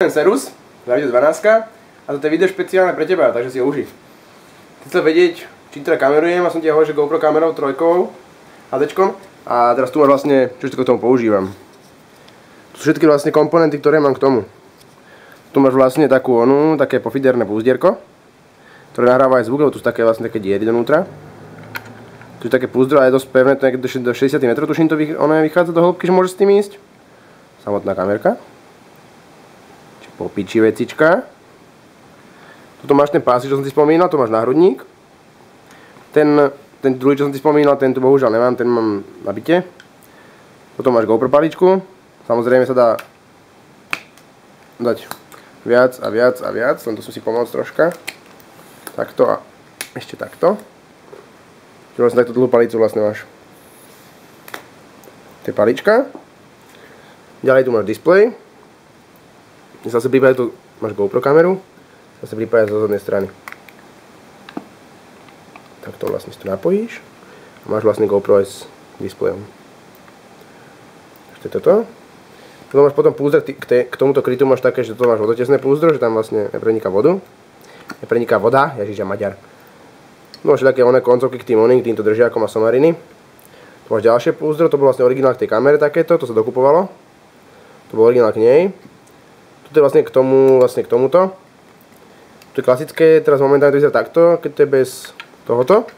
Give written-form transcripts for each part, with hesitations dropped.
Serus, David 12 a toto je video špeciálne pre teba, takže si ho uži. Ty chcel vedieť, či teda kamerujem a som ti hovoril, že GoPro kamerou 3 HDčkom a teraz tu máš vlastne, čo všetko k tomu používam. Tu sú všetky vlastne komponenty, ktoré mám k tomu. Tu máš vlastne také pofiderné púzdierko, ktoré nahráva aj zvuk, lebo tu sú také vlastne také diery donútra. Tu je také púzdro a je dosť pevné, to je do 60 m, tuším to vychádza do hĺbky, že môžeš s tým ísť. Samotná kamerka. Po piči vecička. Tuto máš ten pásik, čo som ti spomínal, to máš náhrudník. Ten druhý, čo som ti spomínal, ten tu bohužiaľ nemám, ten mám na byte. Potom máš GoPro paličku. Samozrejme sa dá dať viac a viac a viac, len to som si pomôcť troška. Takto a ešte takto. Čiže vlastne takto dlhú palicu vlastne máš. To je palička. Ďalej tu máš displej. Zase prípade tu máš GoPro kameru, zase prípade zo zadnej strany. Takto vlastne si to napojíš a máš vlastne GoPro aj s displejom. Ešte toto. Máš potom púzdro, k tomuto krytu máš také, že to máš vodotesné púzdro, že tam vlastne nepreniká vodu. Nepreniká voda, Ježiša Maďar. No máš také oné koncovky k týmto držiakom a somariny. Tu máš ďalšie púzdro, to bol vlastne originál k tej kamere takéto, to sa dokupovalo. To bol originál k nej. Tu je vlastne k tomuto. Tu je klasické, teraz momentálne to vyzerá takto, keď to je bez tohoto.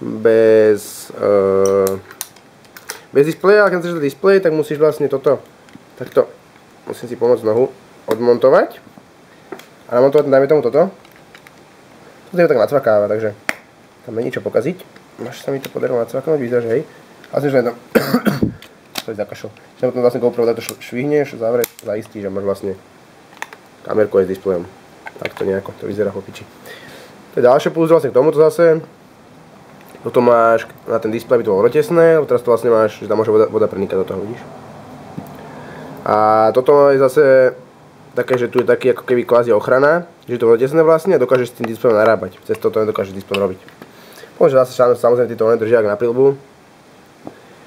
Bez displeja, ale keď chceš displej, tak musíš vlastne toto takto, musím si pomôcť znovu odmontovať. A namontovať, dajme tomu toto. Toto je tak nacvakáva, takže tam není čo pokaziť. Máš sa mi to podarilo nacvaknúť, vyzerá, že hej. Vlastne, že jedno. To je zakašol. Čiže potom vlastne GoPro takto švihneš, zaistíš a máš vlastne kamerku aj s displejom. Takto nejako, to vyzerá po piči. To je ďalšie púzdro vlastne k tomuto zase. Potom máš na ten displej by to bolo rotesné, teraz to vlastne máš, že tam môže voda prenikať do toho, vidíš. A toto je zase také, že tu je taký ako keby kvázi ochrana, že to je rotesné vlastne a dokážeš s tým displejom narábať. Cez toto nedokážeš displejom robiť. Potom zase samozrejme títo držia na prilbu.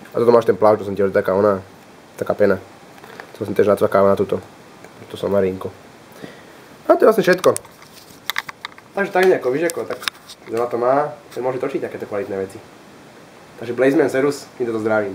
A toto máš ten plavč, čo som ti hovoril, taká pena. To som tiež nacvakáva na túto somarinku. A to je vlastne všetko. Takže tak nejako, víš ako, tak kto na to má, ten môže točiť takéto kvalitné veci. Takže Blazeman Serus, týmto to zdravím.